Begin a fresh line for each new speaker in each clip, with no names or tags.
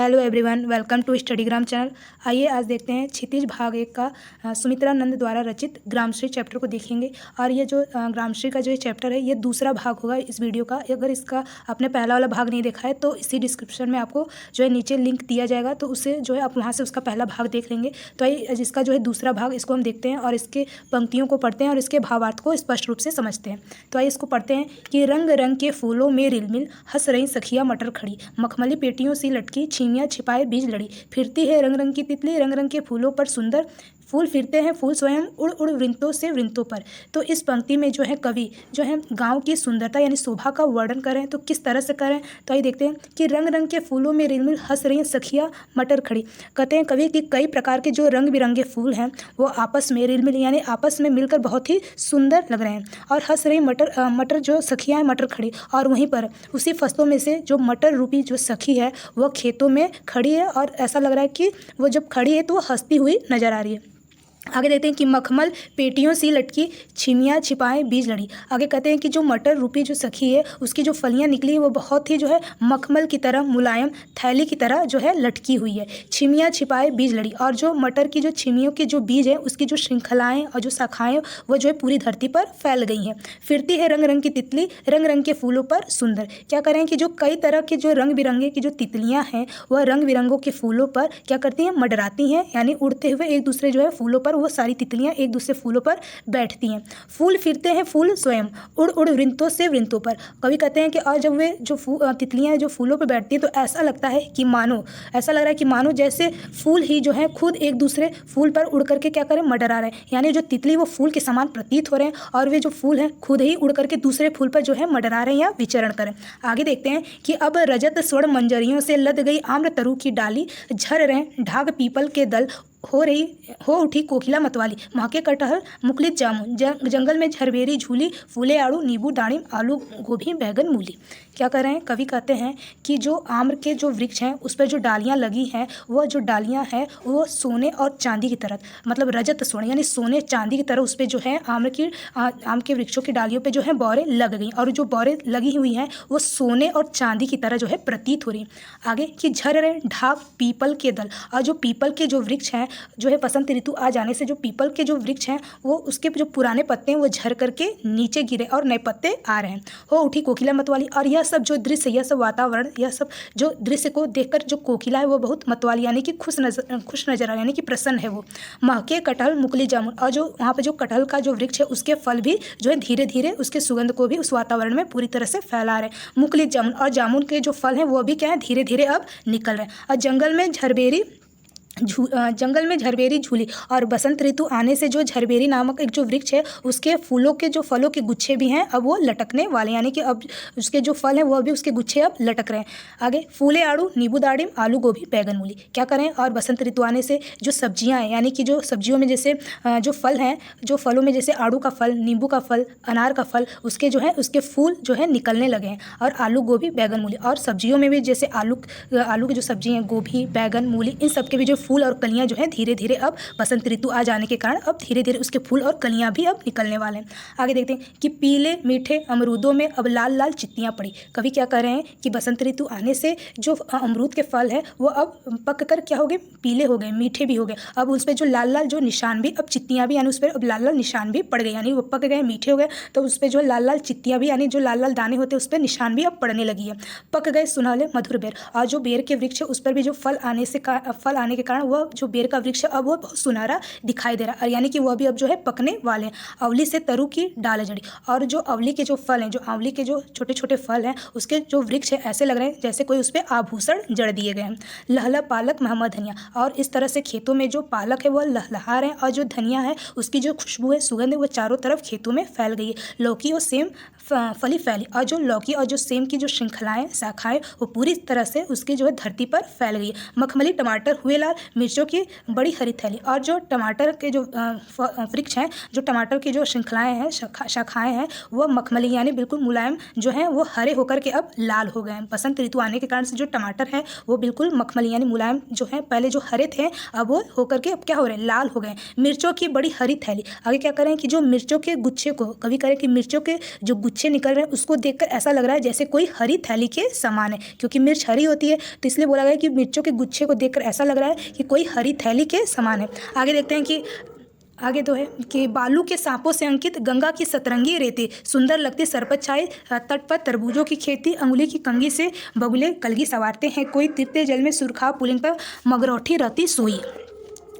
Hello everyone, welcome to Studygram channel. आइए आज देखते हैं क्षितिज भाग 1 का सुमित्रा नंद द्वारा रचित ग्रामश्री चैप्टर को देखेंगे। और ये जो ग्रामश्री का जो चैप्टर है ये दूसरा भाग होगा इस वीडियो का। अगर इसका आपने पहला वाला भाग नहीं देखा है तो इसी डिस्क्रिप्शन में आपको जो है नीचे लिंक दिया जाएगा, तो उससे जो है आप वहाँ से उसका पहला भाग देख लेंगे। तो आइए जिसका जो है दूसरा भाग इसको हम देखते हैं और इसके पंक्तियों को पढ़ते हैं और इसके भावार्थ को स्पष्ट रूप से समझते हैं। तो आइए इसको पढ़ते हैं कि रंग रंग के फूलों में रिलमिल हंस रही सखिया मटर खड़ी, मखमली पेटियों सी लटकी छिमिया छिपाए बीज लड़ी, फिरती है रंग रंग की तितली रंग रंग के फूलों पर सुंदर, फूल फिरते हैं फूल स्वयं उड़ उड़ वृंतों से वृंतों पर। तो इस पंक्ति में जो है कवि जो है गांव की सुंदरता यानी शोभा का वर्णन करें तो किस तरह से करें। तो आइए देखते हैं कि रंग रंग के फूलों में रिलमिल हंस रही सखिया मटर खड़ी। कहते हैं कवि कि कई प्रकार के जो रंग बिरंगे फूल हैं वो आपस में रिलमिल यानी आपस में मिलकर बहुत ही सुंदर लग रहे हैं। और हंस रही मटर जो सखियाँ हैं मटर खड़ी, और वहीं पर उसी फसलों में से जो मटर रूपी जो सखी है वह खेतों में खड़ी है और ऐसा लग रहा है कि वो जब खड़ी है तो वो हंसती हुई नजर आ रही है। आगे देखते हैं कि मखमल पेटियों सी लटकी छिमिया छिपाए बीज लड़ी। आगे कहते हैं कि जो मटर रूपी जो सखी है उसकी जो फलियां निकली है वो बहुत ही जो है मखमल की तरह मुलायम थैली की तरह जो है लटकी हुई है। छिमिया छिपाए बीज लड़ी, और जो मटर की जो छिमियों के जो बीज है उसकी जो श्रृंखलाएँ और जो शाखाएँ वो जो है पूरी धरती पर फैल गई हैं। फिरती है रंग रंग की तितली रंग रंग के फूलों पर सुंदर। क्या करें कि जो कई तरह के जो रंग बिरंगे की जो तितलियाँ हैं वह रंग बिरंगों के फूलों पर क्या करती हैं, मंडराती हैं, यानी उड़ते हुए एक दूसरे जो है फूलों पर वो सारी तितलियां एक दूसरे फूलों पर बैठती हैं। फूल फिरते हैं फूल स्वयं उड़ उड़ वृंतों से वृंतों पर। कवि कहते हैं कि और जब वे जो तितलियां जो फूलों पर बैठती हैं तो ऐसा लगता है कि मानो ऐसा लग रहा है कि मानो जैसे फूल ही जो है खुद एक दूसरे फूल पर उड़ करके क्या करें, मंडरा रहे हैं। यानी जो तितली वो फूल के समान प्रतीत हो रहे हैं और वे जो फूल हैं खुद ही उड़ करके दूसरे फूल पर जो है मंडरा रहे हैं या विचरण करें। आगे देखते हैं कि अब रजत स्वर्ण मंजरियों से लद गई आम्र तरु की डाली, झर रहे ढाक पीपल के दल, हो उठी कोकिला मतवाली, महके कटहल मुकुलित जामुन, जंगल में झरबेरी झूली, फूले आड़ू नींबू दाड़िम आलू गोभी बैगन मूली। क्या कर रहे हैं, कवि कहते हैं कि जो आम्र के जो वृक्ष हैं उस पर जो डालियां लगी हैं वह जो डालियां हैं वो सोने और चांदी की तरह, मतलब रजत स्वर्ण यानी सोने चांदी की तरह उस पर जो है आम के वृक्षों की डालियों पे जो है बौरें लग गई, और जो बौरें लगी हुई हैं वो सोने और चांदी की तरह जो है प्रतीत हो रही। आगे कि झर रहे ढाक पीपल के दल, और जो पीपल के जो वृक्ष हैं जो है बसंत ऋतु आ जाने से जो पीपल के जो वृक्ष हैं वो उसके जो पुराने पत्ते हैं वो झर करके नीचे गिरे और नए पत्ते आ रहे हैं। हो उठी कोकिला मतवाली, और यह सब जो दृश्य यह सब वातावरण यह सब जो दृश्य को देखकर जो कोकिला है वो बहुत मतवाली यानी कि खुश नजर आ रहा है, यानी कि प्रसन्न है वो। महके कटहल मुकुली जामुन, और जो वहाँ पे जो कटहल का जो वृक्ष है उसके फल भी जो है धीरे धीरे उसके सुगंध को भी उस वातावरण में पूरी तरह से फैला रहे हैं। मुकुलित जामुन, और जामुन के जो फल हैं वो भी क्या है धीरे धीरे अब निकल रहे हैं। और जंगल में झरबेरी झूली, और बसंत ऋतु आने से जो झरबेरी नामक एक जो वृक्ष है उसके फूलों के जो फलों के गुच्छे भी हैं अब वो लटकने वाले, यानी कि अब उसके जो फल हैं वो भी उसके गुच्छे अब लटक रहे हैं। आगे फूले आड़ू नींबू दाड़िम आलू गोभी बैगन मूली। क्या करें, और बसंत ऋतु आने से जो सब्जियां हैं यानी कि जो सब्जियों में जैसे जो फल हैं जो फलों में जैसे आड़ू का फल, नींबू का फल, अनार का फल, उसके जो है उसके फूल जो है निकलने लगे हैं। और आलू गोभी बैगन मूली, और सब्जियों में भी जैसे आलू की जो सब्जी हैं गोभी बैगन मूली इन सब के भी जो फूल और कलियां जो है धीरे धीरे अब बसंत ऋतु आ जाने के कारण अब धीरे धीरे उसके फूल और कलियां भी अब निकलने वाले हैं। आगे देखते हैं कि पीले मीठे अमरूदों में अब लाल लाल चित्तियां पड़ी। कवि क्या कर रहे हैं कि बसंत ऋतु आने से जो अमरूद के फल है वो अब पक कर क्या हो गए, पीले हो गए, मीठे भी हो गए। अब उस पर जो लाल लाल जो निशान भी अब चित्तियां भी यानी उस पर अब लाल लाल निशान भी पड़ गए, यानी वो पक गए मीठे हो गए तो उस पर जो लाल लाल चित्तियां भी यानी जो लाल लाल दाने होते हैं उस पर निशान भी अब पड़ने लगी है। पक गए सुनहले मधुर बेर, और जो बेर के वृक्ष है उस पर भी जो फल आने के कारण वह जो बेर का वृक्ष अब वो बहुत सुनहरा दिखाई दे रहा है, यानी कि वह भी अब जो है पकने वाले हैं। अवली से तरु की डाल जड़ी, और जो अवली के जो फल हैं जो आंवली के जो छोटे छोटे फल हैं उसके जो वृक्ष है ऐसे लग रहे हैं जैसे कोई उस पर आभूषण जड़ दिए गए हैं। लहला पालक महमद धनिया, और इस तरह से खेतों में जो पालक है वह लहलहा रहे हैं और जो धनिया है उसकी जो खुशबू है सुगंध है वो चारों तरफ खेतों में फैल गई है। लौकी और सेम फली फैली, और जो लौकी और जो सेम की जो श्रृंखलाएं शाखाएं वो पूरी तरह से उसकी जो है धरती पर फैल गई है। मखमली टमाटर हुए लाल मिर्चों की बड़ी हरी थैली। और जो टमाटर के जो वृक्ष हैं, जो टमाटर की जो श्रृंखलाएँ हैं, शाखाएँ हैं, वो मखमली यानी बिल्कुल मुलायम जो हैं वो हरे होकर के अब लाल हो गए हैं। बसंत ऋतु आने के कारण से जो टमाटर है वो बिल्कुल मखमली यानी मुलायम जो है, पहले जो हरे थे अब वो होकर के अब क्या हो रहे हैं, लाल हो गए। मिर्चों की बड़ी हरी थैली। आगे क्या करें कि जो मिर्चों के गुच्छे को, कभी करें कि मिर्चों के जो गुच्छे निकल रहे हैं उसको देखकर ऐसा लग रहा है जैसे कोई हरी थैली के समान है, क्योंकि मिर्च हरी होती है तो इसलिए बोला गया कि मिर्चों के गुच्छे को देखकर ऐसा लग रहा है कि कोई हरी थैली के समान है। आगे देखते हैं कि आगे तो है कि बालू के सांपों से अंकित गंगा की सतरंगी रेती, सुंदर लगती सरपत छाई तट पर तरबूजों की खेती, अंगुली की कंघी से बगुले कलगी संवारते हैं, कोई तिरते जल में सुरखा पुलिंग पर मगरौठी रहती सोई।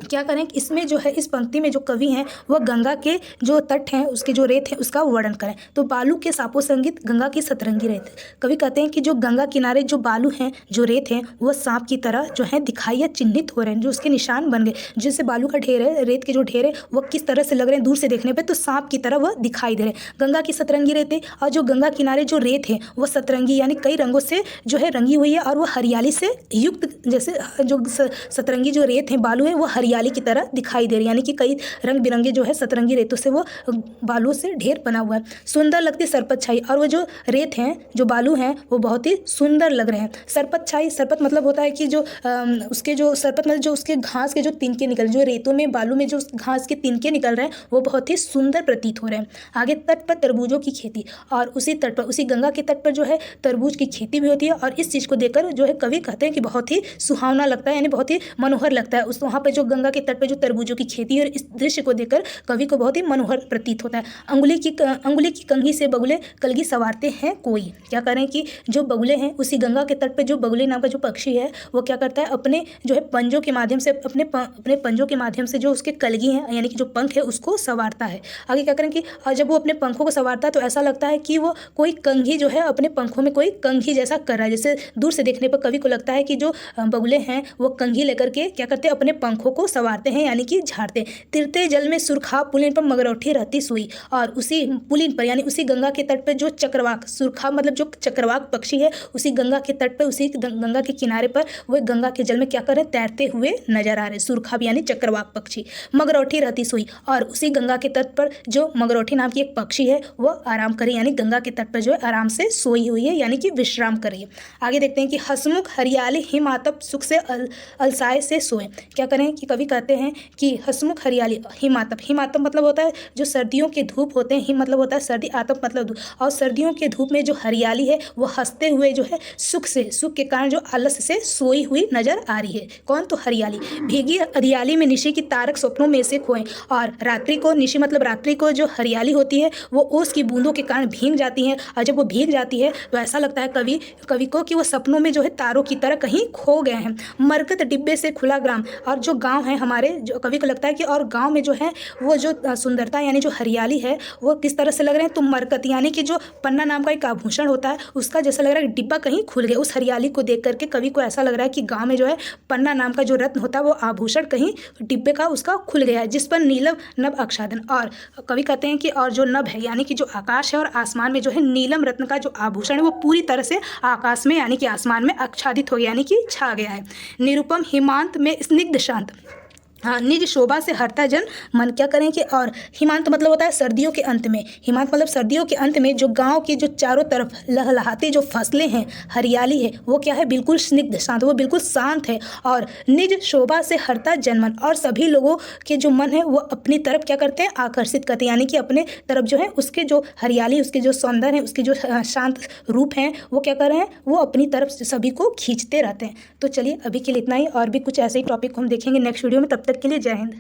क्या करें कि इसमें जो है, इस पंक्ति में जो कवि हैं वह गंगा के जो तट हैं, उसके जो रेत हैं उसका वर्णन करें। तो बालू के सांपों से अंकित गंगा की सतरंगी रेत। कवि कहते हैं कि जो गंगा किनारे जो बालू हैं, जो रेत हैं, वह सांप की तरह जो है दिखाई या चिन्हित हो रहे हैं, जो उसके निशान बन गए। जैसे बालू का ढेर है, रेत के जो ढेर है वह किस तरह से लग रहे हैं दूर से देखने पर, तो सांप की तरह वह दिखाई दे रहे हैं। गंगा की सतरंगी रेत है, और जो गंगा किनारे जो रेत है वह सतरंगी यानी कई रंगों से जो है रंगी हुई है, और वह हरियाली से युक्त, जैसे जो सतरंगी जो रेत है, बालू है, वह हरियाली की तरह दिखाई दे रही है, यानी कि कई रंग बिरंगे जो है सतरंगी रेतों से वो बालू से ढेर बना हुआ है। सुंदर लगती सरपत छाई, और वो जो रेत हैं, जो बालू हैं, वो बहुत ही सुंदर लग रहे हैं। सरपत छाई, सरपत मतलब होता है कि जो उसके जो सरपत मतलब जो उसके घास के जो तिनके निकल, जो रेतों में बालू में जो घास के तिनके निकल रहे हैं वो बहुत ही सुंदर प्रतीत हो रहे हैं। आगे तट पर तरबूजों की खेती, और उसी तट पर, उसी गंगा के तट पर जो है तरबूज की खेती भी होती है, और इस चीज़ को देखकर जो है कवि कहते हैं कि बहुत ही सुहावना लगता है, यानी बहुत ही मनोहर लगता है। उस वहाँ पर जो गंगा के तट पर जो तरबूजों की खेती है, और इस दृश्य को देखकर कवि को बहुत ही मनोहर प्रतीत होता है। अंगुली की कंघी से बगुले कलगी संवारते हैं कोई। क्या करें कि जो बगुले हैं, उसी गंगा के तट पे जो बगुले नाम का जो पक्षी है वो क्या करता है, अपने जो है पंजों के माध्यम से, अपने पंजों के माध्यम से जो उसके कलगी हैं यानी कि जो पंख है उसको संवारता है। आगे क्या करें कि जब वो अपने पंखों को संवारता है तो ऐसा लगता है कि वो कोई कंघी जो है अपने पंखों में कोई कंघी जैसा कर रहा है। जैसे दूर से देखने पर कवि को लगता है कि जो बगुले हैं वो कंघी लेकर के क्या करते हैं, अपने पंखों को संवारते हैं यानी कि झाड़ते। तिरते जल में सुरखा पुलिन पर मगरौठी रहती सुई, और उसी पुलिन पर यानी उसी गंगा के तट पर जो चक्रवाक, सुरखा मतलब जो चक्रवाक पक्षी है, उसी गंगा के तट पर, उसी गंगा के किनारे पर वो गंगा के जल में क्या कर रहे हैं, तैरते हुए नजर आ रहे हैं। सुरखा यानी चक्रवाक पक्षी, मगरौठी रहती सुई, और उसी गंगा के तट पर जो मगरौठी नाम की एक पक्षी है वह आराम करे, यानी गंगा के तट पर जो है आराम से सोई हुई है, यानी कि विश्राम कर रही है। आगे देखते हैं कि हसमुख हरियाली हिमातप सुख से अलसाए से सोए। क्या करें कि कवि कहते हैं कि हसमुख हरियाली, हिमातप, हिमातप मतलब होता है जो सर्दियों के धूप होते हैं, हिम मतलब होता है सर्दी, आतप मतलब धूप, और सर्दियों के धूप में जो हरियाली है वो हंसते हुए जो है सुख से, सुख के कारण जो आलस से सोई हुई नजर आ रही है। कौन, तो हरियाली। भीगी हरियाली में निशी की तारक स्वप्नों में से खोए, और रात्रि को, निशी मतलब रात्रि को जो हरियाली होती है वो ओस की बूंदों के कारण भीग जाती है, और जब वो भीग जाती है तो ऐसा लगता है कवि को कि वो सपनों में जो है तारों की तरह कहीं खो गए हैं। मरकत डिब्बे से खुला ग्राम, और जो गाँव है हमारे, जो कवि को लगता है कि और गाँव में जो है वो जो सुंदरता यानी जो हरियाली है वो किस तरह से लग रहे हैं, तो मरकत यानी कि जो पन्ना नाम का एक आभूषण होता है उसका जैसा लग रहा है डिब्बा कहीं खुल गया। उस हरियाली को देख करके कवि को ऐसा लग रहा है कि गांव में जो है पन्ना नाम का जो रत्न होता है वो आभूषण कहीं डिब्बे का उसका खुल गया है, जिस पर नीलम नभ आच्छादन। और कवि कहते हैं कि और जो नभ है यानी कि जो आकाश है और आसमान में जो है नीलम रत्न का जो आभूषण है वो पूरी तरह से आकाश में यानी कि आसमान में आच्छादित हो गया, यानी कि छा गया है। निरुपम हिमांत में स्निग्ध शांत, हाँ, निज शोभा से हरता जन मन। क्या करें कि और हिमांत मतलब होता है सर्दियों के अंत में, हिमांत मतलब सर्दियों के अंत में जो गांव की जो चारों तरफ लहलहाती जो फसलें हैं, हरियाली है, वो क्या है, बिल्कुल स्निग्ध शांत, वो बिल्कुल शांत है। और निज शोभा से हरता जनमन, और सभी लोगों के जो मन है वो अपनी तरफ क्या करते हैं, आकर्षित करते हैं, यानी कि अपने तरफ जो है उसके जो हरियाली, उसके जो सौंदर्य है, उसके जो शांत रूप हैं वो क्या कर रहे हैं, वो अपनी तरफ सभी को खींचते रहते हैं। तो चलिए अभी के लिए इतना ही, और भी कुछ ऐसे ही टॉपिक हम देखेंगे नेक्स्ट वीडियो में। तब तक के लिए जय हिंद।